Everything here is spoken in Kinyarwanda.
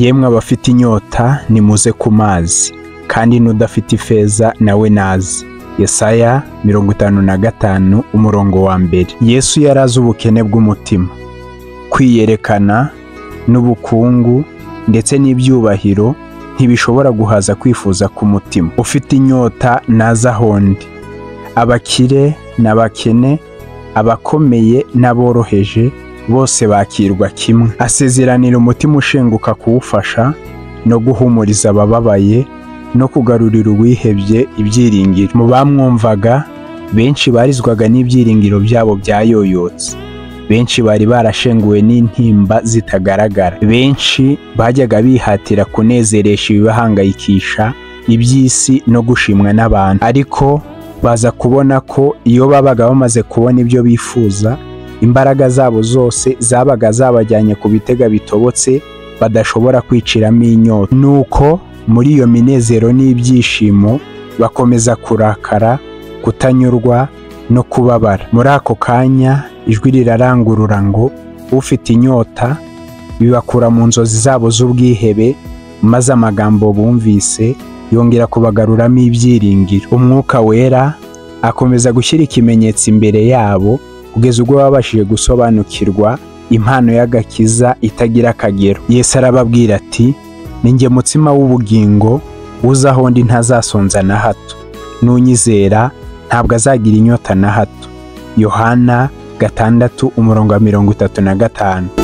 yemwe abafite inyota nimuze ku mazi, kandi n'udafite ifeza nawe naze. Yesaya 55 umurongo wa mbere. Yesu yarazi ubukene bw'umutima, kwiyerekana n'ubukungu ndetse n'ibyubahiro ntibishobora guhaza kwifuza k'umutima. Ufite inyota naza hondi. Abakire n'abakene, abakomeye n'aboroheje bose bakirwa kimwe. Asezeranira umutima ushenguka kuwufasha no guhumuriza abababaye no kugarurira uwihebye ibyiringiro. Mu bamwumvaga benshi barizwaga n'ibyiringiro byabo byayoyotse. Benshi bari barashenguwe n'intimba zitagaragara. Benshi bajyaga bihatira kunezeresha ibibahangayikisha, iby'isi no gushimwa n'abantu. Ariko baza kubona ko iyo babaga bamaze kubona ibyo bifuza, imbaraga zabo zose zabaga zabajyanye ku bitega bitobotse badashobora kwiciramo inyota. Nuko muri iyo minezero n'ibyishimo bakomeza kurakara, kutanyurwa no kubabara. Muri ako kanya ijwi rirarangurura ngo ufite inyota bibakura mu nzozi zabo z'ubwihebe, maze amagambo bumvise yongera kubagaruramo ibyiringiro. Umwuka wera akomeza gushyira ikimenyetso imbere yabo kugeza ubwo babashije gusobanukirwa impano y'agakiza itagira akagero. Yesu arababwira ati, ninjye mutsima w'ubugingo, uza aho ndi ntazasonza na hato, n'unyizera ntabwo azagira inyota na hato. Yohana 6:35.